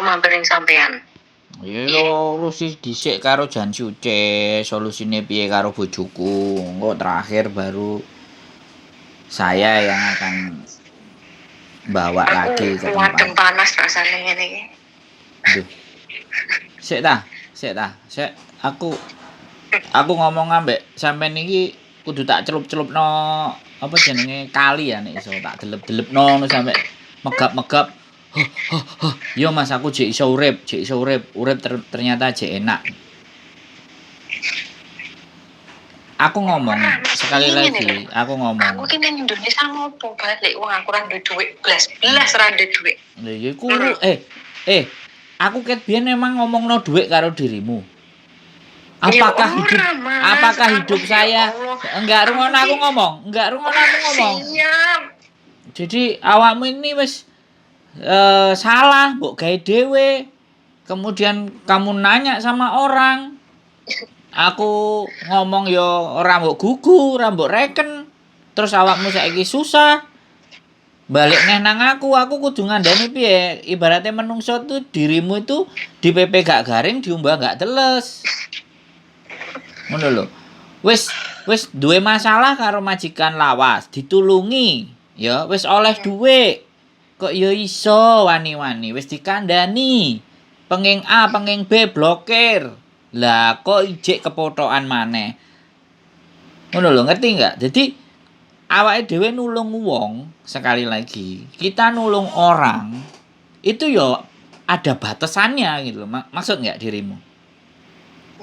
mampir ning sampean. Ya urusi dhisik karo Jan Suce, solusine piye karo bojoku. Engko terakhir baru saya yang akan bawa lagi ke tempat. Wadem panas rasane ngene iki. Duh. Sik ta. Aku ngomong ambek sampean iki kudu tak celup-celupno apa jenenge kali ya nek iso tak delep-delepno ngono sampe megap-megap. Yo Mas aku jek iso urip. Ternyata jek enak. Aku ngomong sekali lagi, aku ngomong. Aku ki ning Indonesia ngopo balik wong aku ora duwe dhuwit blas ora duwe dhuwit. Lha ya iku aku ket biyen memang ngomongno dhuwit karo dirimu. Apakah hidup saya enggak rungono aku ngomong. Siap. Jadi awakmu ini wis salah mbok gawe dhewe. Kemudian kamu nanya sama orang. Aku ngomong yo ora mbok gugu, ora mbok reken. Terus awakmu saiki susah. Balik neh nang aku kudu ngandani piye? Ibaratnya menungso tuh dirimu itu di PP gak garing, diumbah gak teles. Ngono lho. Wis duwe masalah karo majikan lawas, ditulungi. Ya wis oleh dhuwit. Kok ya iso wani-wani wis dikandani. Penging A, penging B blokir. Lah kok ijek kepothokan maneh. Ngono lho, ngerti enggak? Jadi awake dhewe nulung wong, sekali lagi, kita nulung orang itu ya ada batasannya gitu loh. Maksud enggak dirimu?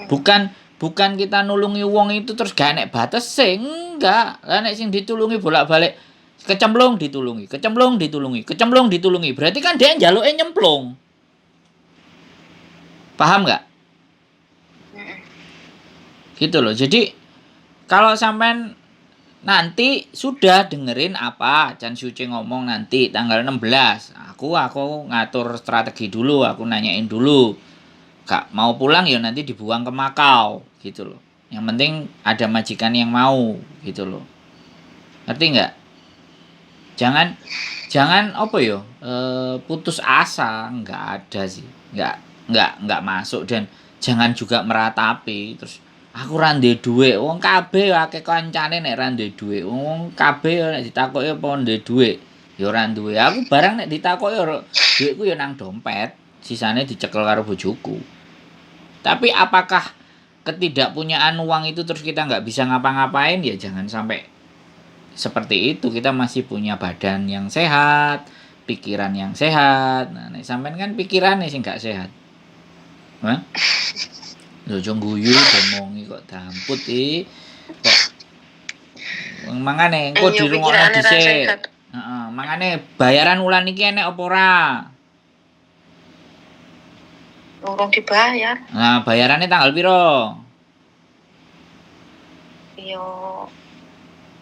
Bukan kita nulungi wong itu terus gak enek batas enggak. Lah nek sing ditulungi bolak-balik kecemplung ditulungi. Berarti kan dia njaluke nyemplung. Paham enggak? Gitu loh. Jadi kalau sampean nanti sudah dengerin apa Chan Suce ngomong nanti tanggal 16. Aku ngatur strategi dulu, aku nanyain dulu. Gak mau pulang ya nanti dibuang ke Makau gitu loh. Yang penting ada majikan yang mau gitu loh. Ngerti enggak? Jangan apa ya? Putus asa, enggak ada sih. Enggak masuk dan jangan juga meratapi terus aku ra ndek dhuwit. Wong kabeh akeh kancane nek ra ndek dhuwit. Wong kabeh nek ditakoki apa ndek dhuwit, ya ora duwe. Aku barang nek ditakoki dhuwitku ya nang dompet, sisane dicekel karo bojoku. Tapi apakah ketidakpunyaan uang itu terus kita nggak bisa ngapa-ngapain? Ya jangan sampai seperti itu. Kita masih punya badan yang sehat, pikiran yang sehat. Nah, nek sampean kan pikirannya sing gak sehat. Hah? Ojo guyu ngomongi kok damput iki. Kok mangane engko dirungokno dhisik. Heeh, mangane bayaran wulan iki enek apa ora? Urung dibayar. Nah, bayarannya tanggal piro? Yo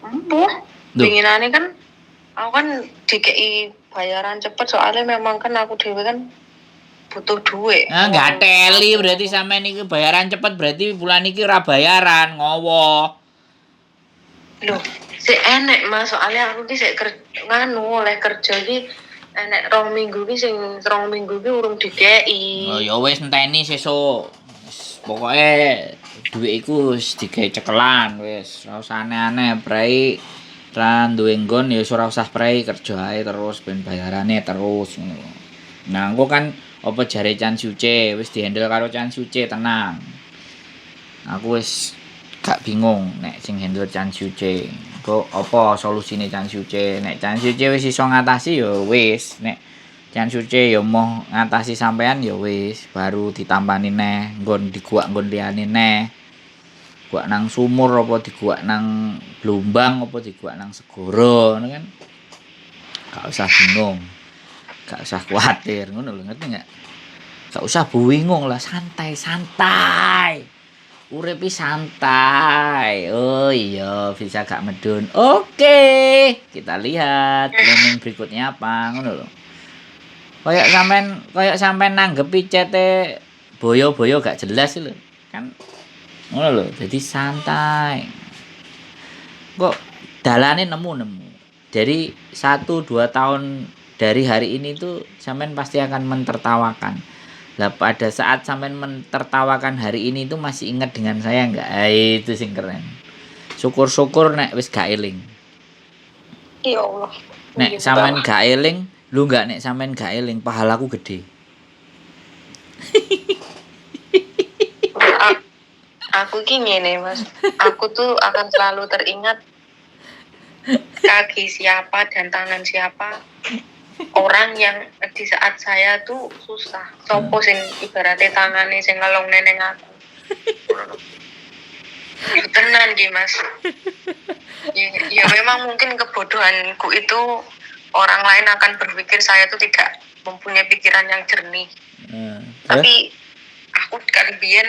embuh. Pinginane kan aku kan dikei bayaran cepet soalnya memang kan aku dhewe kan butuh duit. Nah, gak teli berarti sampean iki bayaran cepet berarti bulan iki ora bayaran, ngowo. Loh, sik enek Mas, soalnya aku ki sik oleh kerja iki enek 2 minggu ki sing 2 minggu ki urung dikei. Oh ya wis enteni sesuk. Wis pokoke duit iku wis digawe cekelan wis, ora usah aneh-aneh, prei ra duwe nggon ya ora usah prei kerja ae terus ben bayarane terus ngono. Nah, engko kan apa jare Chan Suce wis dihandle karo Chan Suce tenang. Aku wis gak bingung nek sing handle Chan Suce. Kok apa solusine Chan Suce? Nek Chan Suce wis iso ngatasi ya wis, nek Chan Suce ya mau ngatasi sampean ya wis, baru ditampani neh nggon diguak nggon liyane neh. Guak nang sumur apa diguak nang Blumbang apa diguak nang segara ngono kan. Gak usah bingung. Gak usah khawatir, ngono lho, ngerti enggak? Gak usah bingung lah, santai. Uripi santai. Oh iya, bisa gak medun. Oke, kita lihat planning berikutnya apa, ngono lho. Kayak sampean nanggepi cete boyo-boyo gak jelas lho. Kan ngono lho, jadi santai. Kok dalane nemu. Jadi 1-2 tahun dari hari ini tuh sampean pasti akan mentertawakan. Lah pada saat sampean mentertawakan hari ini tuh masih ingat dengan saya enggak? Itu sing keren. Syukur-syukur nek wis gak eling. Ya Allah. Nek sampean gak eling, lu enggak nek sampean gak eling pahalaku gede. Aku ki ngene Mas. Aku tuh akan selalu teringat kaki siapa dan tangan siapa orang yang di saat saya tuh susah. Sopo sing ibaratnya tangane sing ngelong neneng aku. Tenan ki Mas. Ya memang mungkin kebodohanku itu orang lain akan berpikir saya tuh tidak mempunyai pikiran yang jernih. Tapi aku kan biyen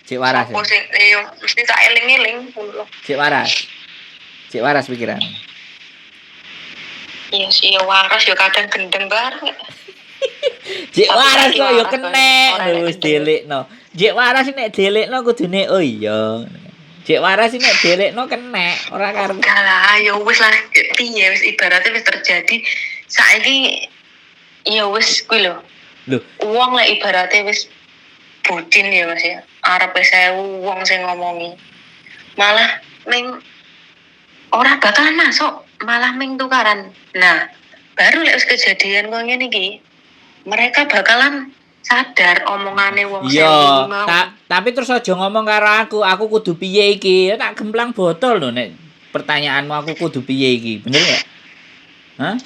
Cik waras. sopo sing mesti tak eling-eling lho. Cik waras. Cik waras pikiran. Iya sih ya waras ya kadang gendeng bareng. Cik Tapi waras saiki kok ya waras kenek ora lho nek wis gendeng. delikno. Cik waras nek delikno kudune oh iya. Cik waras nek delikno kenek ora karo. Enggak lah, ya wis lah piye wis ibaratnya wis terjadi saiki ya wis kuwi lho. Lho, Wong lek ibaratnya wis bucin ya Mas ya. Arepe sewu wong sing ngomongi. Malah ming ora bakalan masuk, malah ming tukaran. Nah, baru lek wis kejadian kok ngene iki, mereka bakalan sadar omongane wong iya, sewu mau. tapi terus aja ngomong karo aku kudu piye iki? Ya tak gemplang botol lho nek pertanyaanmu aku kudu piye iki. Bener gak? Hah?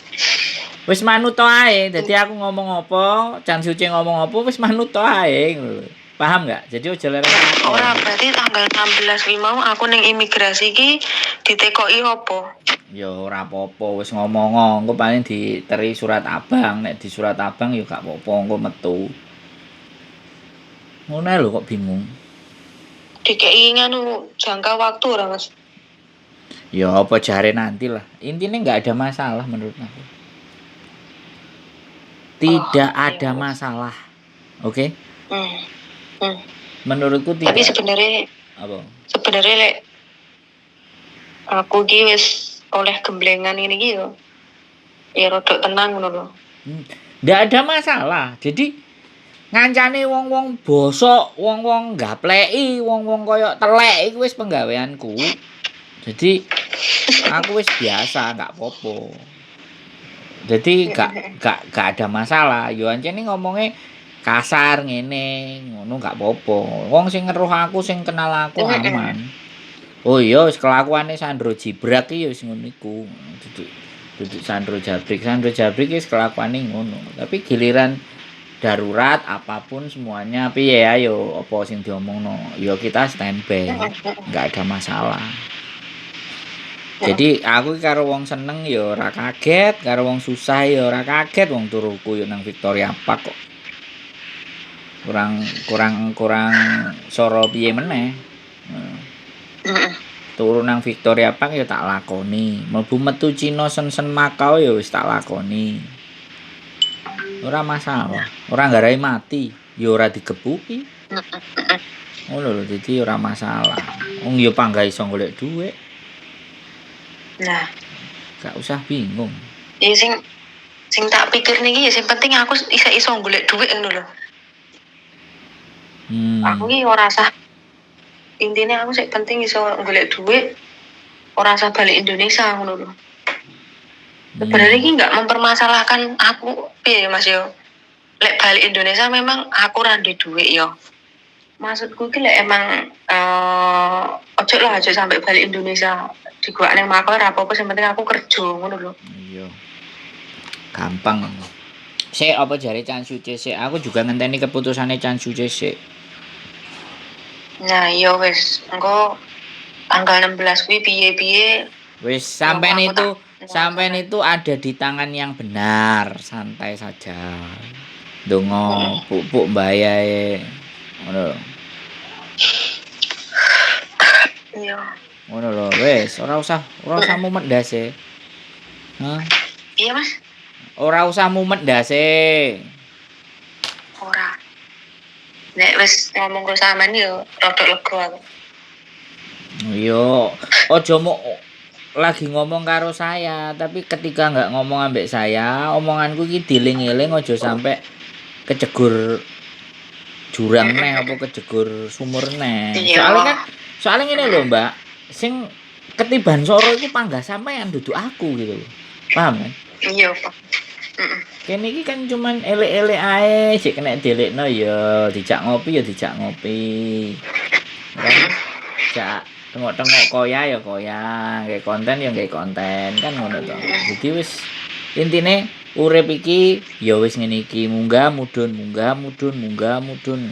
Wis manut to ae. Dadi aku ngomong apa, Chan Suci ngomong apa wis manut to ae ngono lho. Paham gak? Jadi aja lereng. Ora berarti tanggal 16 ki mau aku ning imigrasi ki ditekoki apa? Ya ora apa-apa wis ngomong engko paling diteri surat abang, nek di surat abang ya gak apa-apa engko metu. Ngono lho kok bingung. Dikei nganu jangka waktu ora Mas? Ya apa jare nanti lah. Intinya nggak ada masalah menurut aku. Tidak ada masalah. Oke? Menurutku tidak. Tapi sebenarnya lek aku ki wis oleh gemblengan ini ki yo. Ya rodok tenang ngono lho. Nggak ada masalah. Jadi ngancane wong-wong bosok, wong-wong gapleki, wong-wong koyo telek iku wis penggaweanku. Jadi aku wis biasa, nggak popo. Jadi gak ada masalah. Yo ancene ngomongnya kasar ngene, ngono gak popo. Wong sing ngeruh aku, sing kenal aku aman. Oh iya, wis kelakuane Sandro Jibrak iki ya wis ngono iku. Duduk Sandro Jabrik. Sandro Jabrik wis kelakuane ngono. Tapi giliran darurat apapun semuanya piye ayo apa sing diomongno. Ya kita standby. Enggak ada masalah. Jadi aku karo wong seneng ya ora kaget, karo wong susah ya ora kaget, wong turuku ya nang Victoria Park kok. Kurang soro piye meneh. Turu nang Victoria Park ya tak lakoni. Mlebu metu Cina sen-sen Makau ya wis tak lakoni. Ora masalah. Ora nggarai mati, ya ora digepuki. Ngono lho, dadi ora masalah. Wong ya pangga iso golek dhuwit. Nah, gak usah bingung. Ya sing tak pikir niki ya sing penting aku iso golek dhuwit ngono lho. Aku ki ora usah intine aku sik penting iso golek dhuwit, ora usah balik Indonesia ngono lho. Sebenarnya iki enggak mempermasalahkan aku piye Mas yo. Lek balik Indonesia memang aku ora ndek dhuwit yo. Maksudku ki lek emang ojo sampai balik Indonesia di gua nang Makau ora apa-apa sing penting aku kerja ngono lho. Iya. Gampang. Sik apa jare Chan Suci sik. Aku juga ngenteni keputusane Chan Suci sik. Nah, iya wis. Engko tanggal 16 kuwi piye-piye wis sampean itu ada di tangan yang benar. Santai saja. Dongo pupuk mbayae. Ngono. Iya. Ngono lho, wis ora usah mumet ndase. Hah? Iya, Mas. Ora usah mumet ndase. Ora. Nek wis ngomong karo sampean yo rada lega aku. Yo, aja mok lagi ngomong karo saya, tapi ketika nggak ngomong ambek saya, omonganku iki diling-iling aja sampai kejegur jurang neh apa kejegur sumur neh. Iya. Soalnya ngene lho, Mbak. Sing ketiban soro iku panggah sampean duduk aku gitu loh. Paham kan? Iya, Pak. Mm-mm. Kene iki kan cuman elek-elek ae, sik kena dilekno ya dijak ngopi ya dijak ngopi. Kan jak tengok-tengok koya ya koya, nggih konten ya nggih konten, kan ngono to. Jadi wis intine urip iki ya wis ngene iki, munggah mudhun, munggah mudhun, munggah mudhun.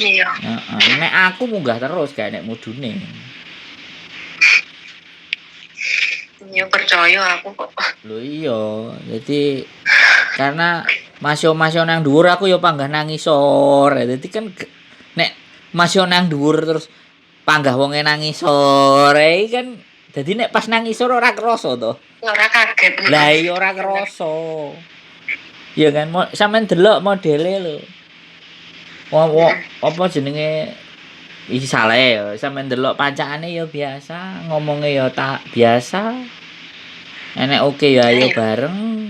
Iya. Heeh, nek aku munggah terus gak nek mudune. Iya percaya aku kok. Lho iya, jadi karena masyo-masyo nang dhuwur aku ya panggah nang ngisor. Dadi kan nek masyo nang dhuwur terus panggah wonge nang ngisor, kan dadi nek pas nang ngisor ora krasa to. Ora kaget. Lah iya ora krasa. Ya kan sampean delok modele lho. Apa jenenge iki salah ya, sampean delok pancakane ya biasa, ngomongnya ya tak biasa. Enek oke ya ayo bareng.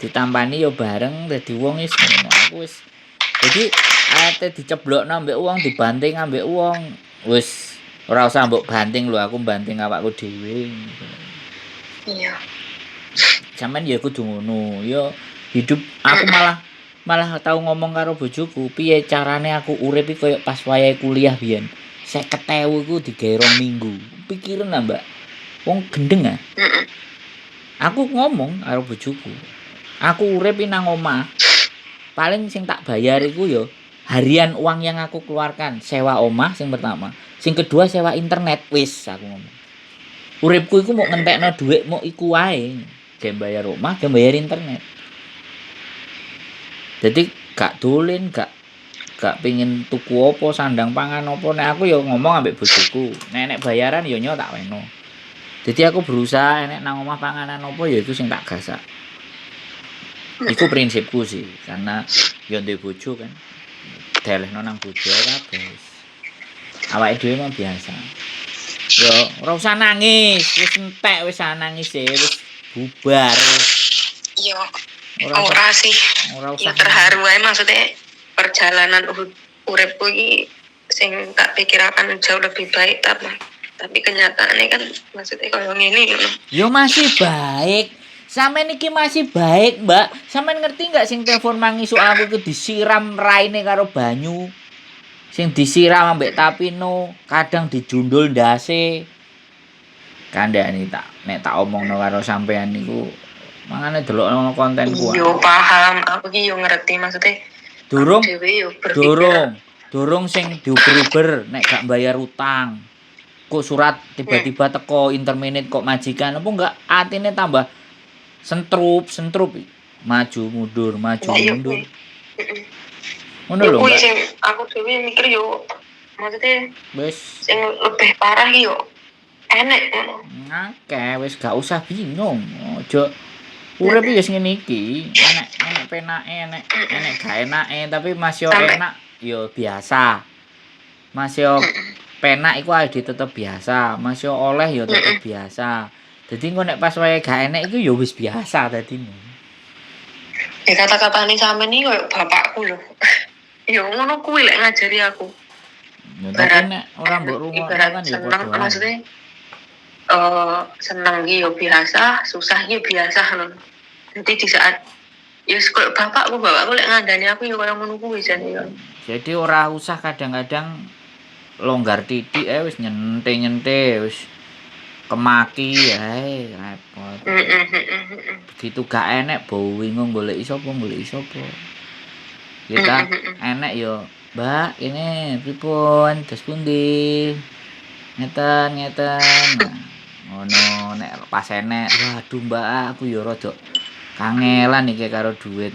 Ditampani ya bareng dadi wong wis ngono. Aku wis dadi ate diceblokno ambek wong, dibanting ambek wong. Wis ora usah mbok banting lho, aku banting awakku dhewe. Iya. Sampeyan ya kudu ngono. Ya hidup aku malah tau ngomong karo bojoku, piye carane aku urip iki koyo pas wayahe kuliah biyen. 50.000 iku digawe 2 minggu. Pikiran lah, Mbak. Wong gendeng ah. Aku ngomong karo bojoku. Aku urip nang omah. Paling sing tak bayar iku ya harian uang yang aku keluarkan. Sewa omah sing pertama. Sing kedua sewa internet. Wis aku ngomong. Uripku iku mau ngentekno dhuwit mau iku wae. Ge bayar omah, ge bayar internet. Jadi gak dolen, gak pengin tuku apa, sandang pangan apa. Nek aku ya ngomong ambek bojoku. Nek bayaran ya nyo tak weno. Jadi aku berusaha nek nang omah panganan apa ya iku sing tak gasak. Iku prinsipku sih, karena yo ndek bojo kan. Delehno nang bojo kabeh. Awake dhewe mah biasa. Yo ora usah nangis, wis entek wis nangis wis bubar. Iya. Ora sih. Ora usah. Ya terharu ae maksudnya perjalanan uripku iki sing tak pikir akan jauh lebih baik tapi kenyataannya kan maksudnya kalau ngene ngono. Yo masih baik. Sampeyan iki masih baik, Mbak. Sampeyan ngerti enggak sing telepon mangisu aku ku disiram raine karo banyu. Sing disiram ambek tapino, kadang dijundul ndase. Kandhani nek tak omongno karo sampeyan niku mangane delokno kontenku. Yo paham, aku iki yo ngerti maksudnya. Durung sing diuber-uber nek gak bayar utang. Kok surat tiba-tiba teko interminate kok majikan apa enggak atine tambah sentrup maju mundur ngono lho Mbak. Sing aku dhewe mikir yo maksudnya wis sing lebih parah yo enek ngono. Akeh wis gak usah bingung. Aja urip iki wis ngene iki. Enek penake enek gak enake tapi Mas yo enak yo biasa. Mas yo penak iku ae tetep biasa, Mas yo oleh yo tetep biasa. Dadi engko nek pas wae gak enek iku yo wis biasa dadine. Ya kata-katane sampeyan iki koyo bapakku lho. Yo ngono kuwi lek ngajari aku. Ya tapi nek ora mbok rungokno kan yo padha. Maksudnya seneng iki yo biasa, susah iki biasa lho. Jadi di saat ya koyo bapakku lek ngandani aku yo koyo ngono kuwi jane yo. Jadi ora usah kadang-kadang longgar titik wis nyente wis kemaki ae repot. Begitu gak enek bau bingung goleki sapa. Kita enek yo, Mbak, ini pripun? Terus pundi? Ngeten. Ngono nek pas enek, waduh Mbak, aku yo rada kangelan iki karo duit.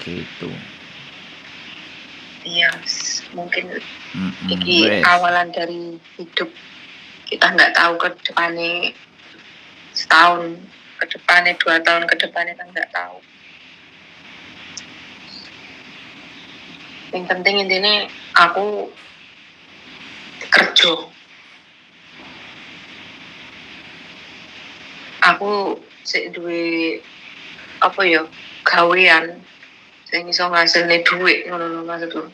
Gitu. Iya, mungkin ini awalan dari hidup. Kita nggak tahu ke depannya setahun, ke depannya 2 tahun, ke depannya kan nggak tahu. Yang penting intinya aku kerja. aku sik duwe apa ya gawean sing iso ngasilne dhuwit ngono lho maksudku.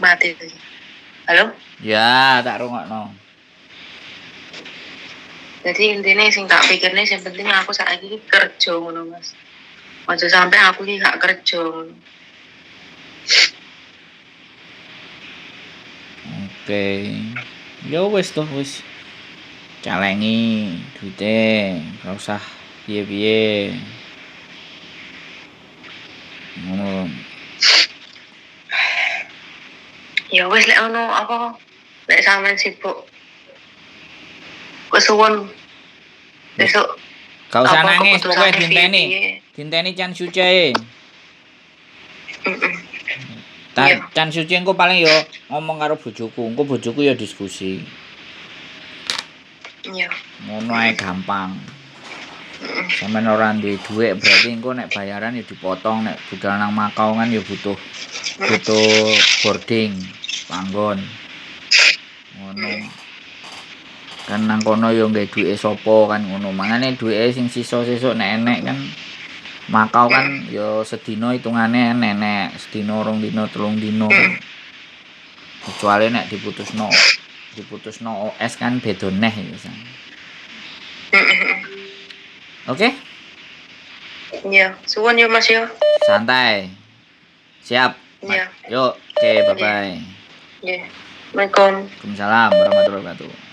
Mati. Halo? Ya, tak rungokno. Jadi intinya sing tak pikirnya yang penting aku saat ini kerja ngono Mas. Aja sampai aku iki gak kerja ngono. Oke. Ya wis toh wis. Calengi duite, ora usah piye-piye. Ngono. Ya wis lek ono apa lek sampean sibuk. Kesuwun besok Gak usah apa nangis, pokoknya keputusannya dinteni. piye? Dinteni Chan Suce. Heeh. Iya. Chan Suce engko paling yo ngomong karo bojoku, engko bojoku yo diskusi. Iya. Ngono ae gampang. Sampeyan ora duwe dhuwit berarti engko nek bayaran ya dipotong, nek budal nang Makau kan ya butuh boarding, panggon. Ngono. Kan nang kono ya nggae duwike sapa kan ngono. Mangane duwike sing sisa-sesuk nek enek kan Makau kan ya sedina hitungane enek, sedina 2 dina 3 dina. Kecuali nek diputusno OS kan beda neh ya. Oke? Iya, suwun ya Mas ya. Santai. Siap. Iya. Yuk, oke, bye-bye. Iya. Assalamualaikum. Waalaikumsalam warahmatullahi wabarakatuh.